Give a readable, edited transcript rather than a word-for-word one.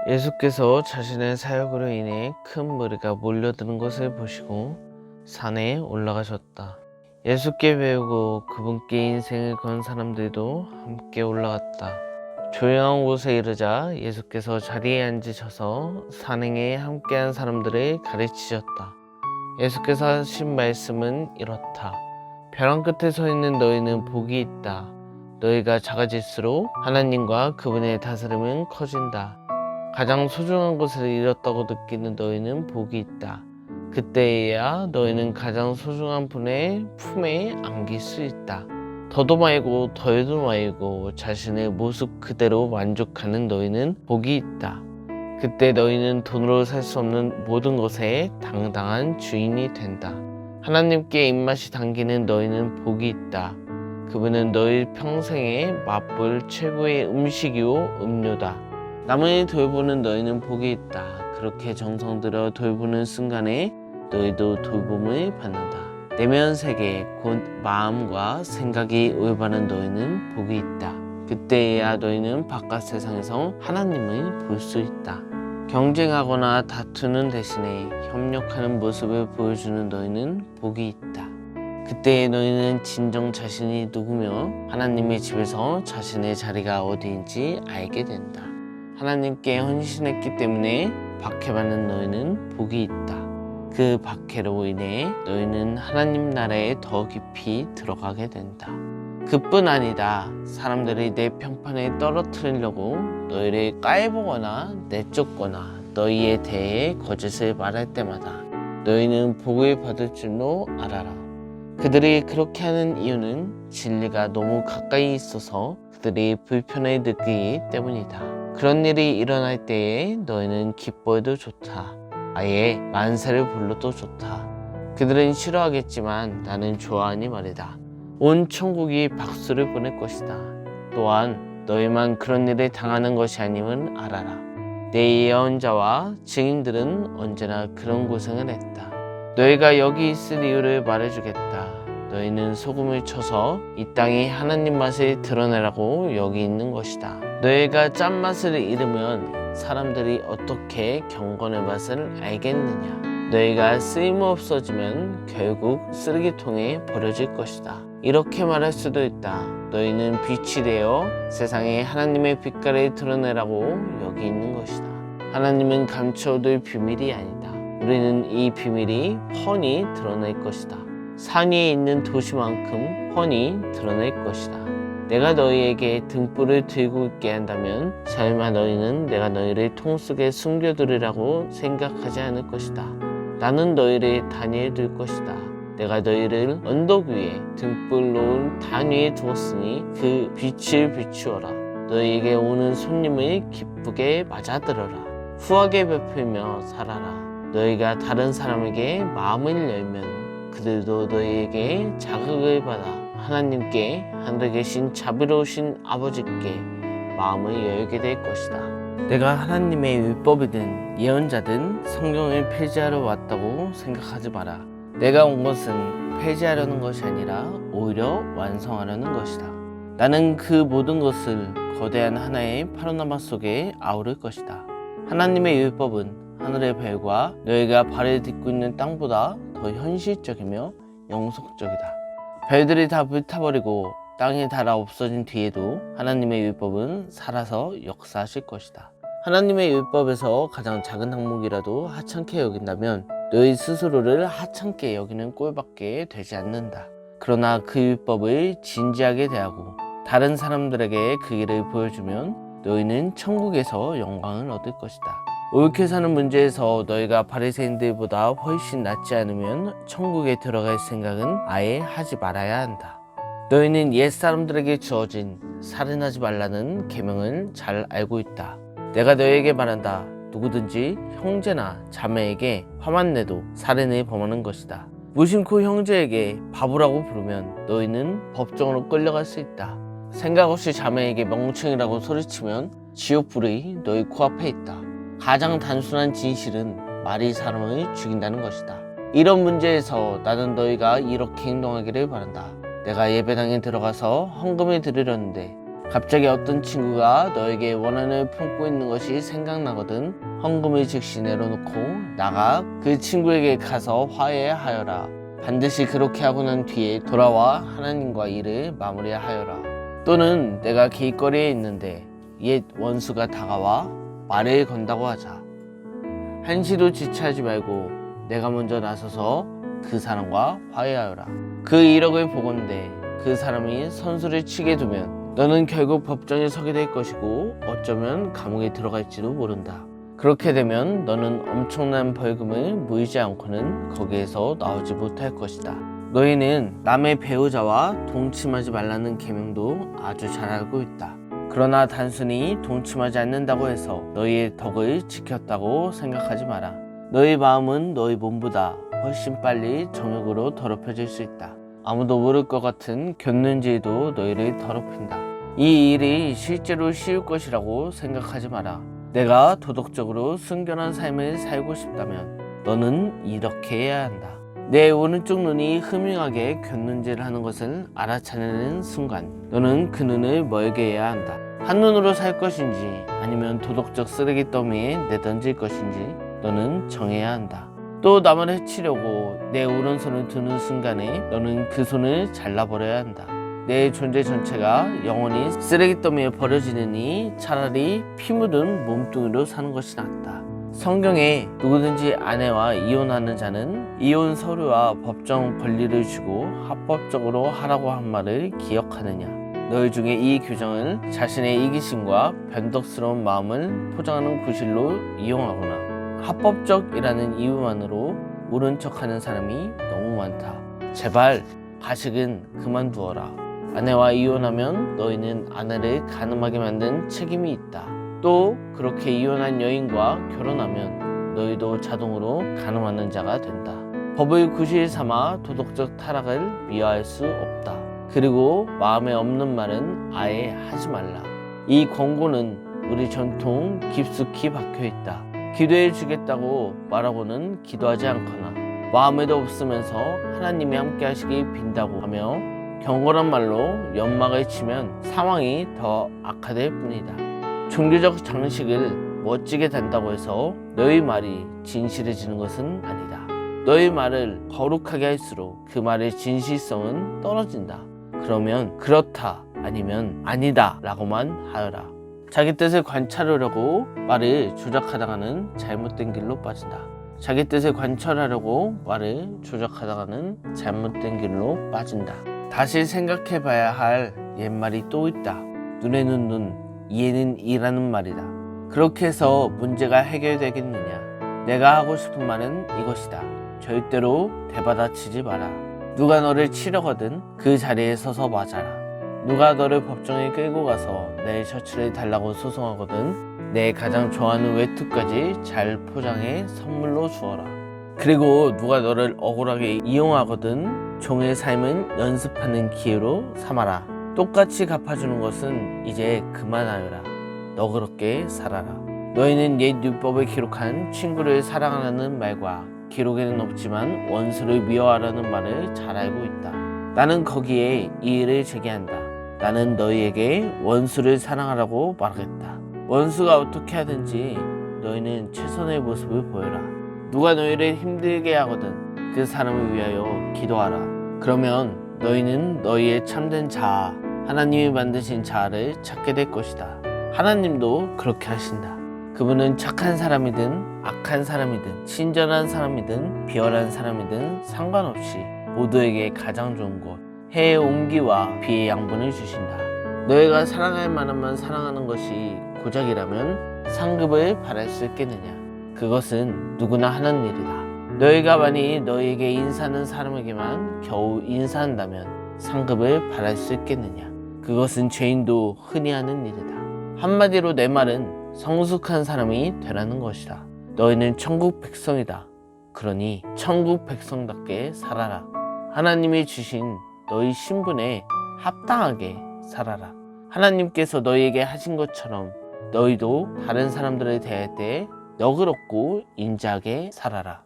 예수께서 자신의 사역으로 인해 큰 무리가 몰려드는 것을 보시고 산에 올라가셨다. 예수께 배우고 그분께 인생을 건 사람들도 함께 올라갔다. 조용한 곳에 이르자 예수께서 자리에 앉으셔서 산행에 함께한 사람들을 가르치셨다. 예수께서 하신 말씀은 이렇다. 벼랑 끝에 서 있는 너희는 복이 있다. 너희가 작아질수록 하나님과 그분의 다스림은 커진다. 가장 소중한 것을 잃었다고 느끼는 너희는 복이 있다. 그때에야 너희는 가장 소중한 분의 품에 안길 수 있다. 더도 말고 덜도 말고 자신의 모습 그대로 만족하는 너희는 복이 있다. 그때 너희는 돈으로 살 수 없는 모든 것에 당당한 주인이 된다. 하나님께 입맛이 당기는 너희는 복이 있다. 그분은 너희 평생에 맛볼 최고의 음식이요 음료다. 남을 돌보는 너희는 복이 있다. 그렇게 정성 들여 돌보는 순간에 너희도 돌봄을 받는다. 내면 세계 곧 마음과 생각이 올바른 너희는 복이 있다. 그때에야 너희는 바깥 세상에서 하나님을 볼 수 있다. 경쟁하거나 다투는 대신에 협력하는 모습을 보여주는 너희는 복이 있다. 그때에 너희는 진정 자신이 누구며 하나님의 집에서 자신의 자리가 어디인지 알게 된다. 하나님께 헌신했기 때문에 박해받는 너희는 복이 있다. 그 박해로 인해 너희는 하나님 나라에 더 깊이 들어가게 된다. 그뿐 아니다. 사람들이 내 평판에 떨어뜨리려고 너희를 깔보거나 내쫓거나 너희에 대해 거짓을 말할 때마다 너희는 복을 받을 줄로 알아라. 그들이 그렇게 하는 이유는 진리가 너무 가까이 있어서 그들이 불편을 느끼기 때문이다. 그런 일이 일어날 때에 너희는 기뻐해도 좋다. 아예 만세를 불러도 좋다. 그들은 싫어하겠지만 나는 좋아하니 말이다. 온 천국이 박수를 보낼 것이다. 또한 너희만 그런 일을 당하는 것이 아님은 알아라. 내 예언자와 증인들은 언제나 그런 고생을 했다. 너희가 여기 있을 이유를 말해주겠다. 너희는 소금을 쳐서 이 땅에 하나님 맛을 드러내라고 여기 있는 것이다. 너희가 짠맛을 잃으면 사람들이 어떻게 경건의 맛을 알겠느냐. 너희가 쓸모없어지면 결국 쓰레기통에 버려질 것이다. 이렇게 말할 수도 있다. 너희는 빛이 되어 세상에 하나님의 빛깔을 드러내라고 여기 있는 것이다. 하나님은 감춰둘 비밀이 아니다. 우리는 이 비밀이 훤히 드러낼 것이다. 산 위에 있는 도시만큼 훤히 드러낼 것이다. 내가 너희에게 등불을 들고 있게 한다면 설마 너희는 내가 너희를 통 속에 숨겨두리라고 생각하지 않을 것이다. 나는 너희를 단위에 둘 것이다. 내가 너희를 언덕 위에 등불 놓은 단 위에 두었으니 그 빛을 비추어라. 너희에게 오는 손님을 기쁘게 맞아들어라. 후하게 베풀며 살아라. 너희가 다른 사람에게 마음을 열면 그들도 너희에게 자극을 받아 하나님께 하늘에 계신 자비로우신 아버지께 마음을 열게 될 것이다. 내가 하나님의 율법이든 예언자든 성경을 폐지하러 왔다고 생각하지 마라. 내가 온 것은 폐지하려는 것이 아니라 오히려 완성하려는 것이다. 나는 그 모든 것을 거대한 하나의 파노라마 속에 아우를 것이다. 하나님의 율법은 하늘의 별과 너희가 발을 딛고 있는 땅보다 더 현실적이며 영속적이다. 별들이 다 불타버리고 땅에 닳아 없어진 뒤에도 하나님의 율법은 살아서 역사하실 것이다. 하나님의 율법에서 가장 작은 항목이라도 하찮게 여긴다면 너희 스스로를 하찮게 여기는 꼴밖에 되지 않는다. 그러나 그 율법을 진지하게 대하고 다른 사람들에게 그 길을 보여주면 너희는 천국에서 영광을 얻을 것이다. 옳게 사는 문제에서 너희가 바리새인들보다 훨씬 낫지 않으면 천국에 들어갈 생각은 아예 하지 말아야 한다. 너희는 옛사람들에게 주어진 살인하지 말라는 계명을 잘 알고 있다. 내가 너희에게 말한다. 누구든지 형제나 자매에게 화만 내도 살인을 범하는 것이다. 무심코 형제에게 바보라고 부르면 너희는 법정으로 끌려갈 수 있다. 생각 없이 자매에게 멍청이라고 소리치면 지옥불이 너희 코앞에 있다. 가장 단순한 진실은 말이 사람을 죽인다는 것이다. 이런 문제에서 나는 너희가 이렇게 행동하기를 바란다. 내가 예배당에 들어가서 헌금을 드리려는데 갑자기 어떤 친구가 너에게 원한을 품고 있는 것이 생각나거든 헌금을 즉시 내려놓고 나가 그 친구에게 가서 화해하여라. 반드시 그렇게 하고 난 뒤에 돌아와 하나님과 일을 마무리하여라. 또는 내가 길거리에 있는데 옛 원수가 다가와 말을 건다고 하자. 한시도 지체하지 말고 내가 먼저 나서서 그 사람과 화해하여라. 그 이력을 보건대 그 사람이 선수를 치게 두면 너는 결국 법정에 서게 될 것이고 어쩌면 감옥에 들어갈지도 모른다. 그렇게 되면 너는 엄청난 벌금을 물지 않고는 거기에서 나오지 못할 것이다. 너희는 남의 배우자와 동침하지 말라는 계명도 아주 잘 알고 있다. 그러나 단순히 동침하지 않는다고 해서 너희의 덕을 지켰다고 생각하지 마라. 너희 마음은 너희 몸보다 훨씬 빨리 정욕으로 더럽혀질 수 있다. 아무도 모를 것 같은 곁눈질도 너희를 더럽힌다. 이 일이 실제로 쉬울 것이라고 생각하지 마라. 내가 도덕적으로 순결한 삶을 살고 싶다면 너는 이렇게 해야 한다. 내 오른쪽 눈이 흐명하게 곁눈질을 하는 것을 알아차리는 순간 너는 그 눈을 멀게 해야 한다. 한눈으로 살 것인지 아니면 도덕적 쓰레기 더미에 내던질 것인지 너는 정해야 한다. 또 남을 해치려고 내 오른손을 드는 순간에 너는 그 손을 잘라버려야 한다. 내 존재 전체가 영원히 쓰레기 더미에 버려지느니 차라리 피 묻은 몸뚱이로 사는 것이 낫다. 성경에 누구든지 아내와 이혼하는 자는 이혼 서류와 법정 권리를 주고 합법적으로 하라고 한 말을 기억하느냐. 너희 중에 이 규정을 자신의 이기심과 변덕스러운 마음을 포장하는 구실로 이용하거나 합법적이라는 이유만으로 모른 척하는 사람이 너무 많다. 제발 가식은 그만두어라. 아내와 이혼하면 너희는 아내를 간음하게 만든 책임이 있다. 또 그렇게 이혼한 여인과 결혼하면 너희도 자동으로 간음하는 자가 된다. 법을 구실 삼아 도덕적 타락을 미화할 수 없다. 그리고 마음에 없는 말은 아예 하지 말라. 이 권고는 우리 전통 깊숙이 박혀있다. 기도해 주겠다고 말하고는 기도하지 않거나 마음에도 없으면서 하나님이 함께 하시기 빈다고 하며 경건한 말로 연막을 치면 상황이 더 악화될 뿐이다. 종교적 장식을 멋지게 단다고 해서 너희 말이 진실해지는 것은 아니다. 너희 말을 거룩하게 할수록 그 말의 진실성은 떨어진다. 그러면 그렇다 아니면 아니다 라고만 하여라. 자기 뜻을 관찰하려고 말을 조작하다가는 잘못된 길로 빠진다. 자기 뜻을 관찰하려고 말을 조작하다가는 잘못된 길로 빠진다. 다시 생각해봐야 할 옛말이 또 있다. 눈에는 눈, 이에는 이라는 말이다. 그렇게 해서 문제가 해결되겠느냐. 내가 하고 싶은 말은 이것이다. 절대로 대받아치지 마라. 누가 너를 치려거든 그 자리에 서서 맞아라. 누가 너를 법정에 끌고 가서 내 셔츠를 달라고 소송하거든 내 가장 좋아하는 외투까지 잘 포장해 선물로 주어라. 그리고 누가 너를 억울하게 이용하거든 종의 삶은 연습하는 기회로 삼아라. 똑같이 갚아주는 것은 이제 그만하여라. 너그럽게 살아라. 너희는 옛 율법을 기록한 친구를 사랑하라는 말과 기록에는 없지만 원수를 미워하라는 말을 잘 알고 있다. 나는 거기에 이의를 제기한다. 나는 너희에게 원수를 사랑하라고 말하겠다. 원수가 어떻게 하든지 너희는 최선의 모습을 보여라. 누가 너희를 힘들게 하거든 그 사람을 위하여 기도하라. 그러면 너희는 너희의 참된 자아, 하나님이 만드신 자아를 찾게 될 것이다. 하나님도 그렇게 하신다. 그분은 착한 사람이든 악한 사람이든 친절한 사람이든 비열한 사람이든 상관없이 모두에게 가장 좋은 것, 해의 온기와 비의 양분을 주신다. 너희가 사랑할 만한만 사랑하는 것이 고작이라면 상급을 바랄 수 있겠느냐. 그것은 누구나 하는 일이다. 너희가 만일 너희에게 인사하는 사람에게만 겨우 인사한다면 상급을 바랄 수 있겠느냐. 그것은 죄인도 흔히 하는 일이다. 한마디로 내 말은 성숙한 사람이 되라는 것이다. 너희는 천국 백성이다. 그러니 천국 백성답게 살아라. 하나님이 주신 너희 신분에 합당하게 살아라. 하나님께서 너희에게 하신 것처럼 너희도 다른 사람들을 대할 때 너그럽고 인자하게 살아라.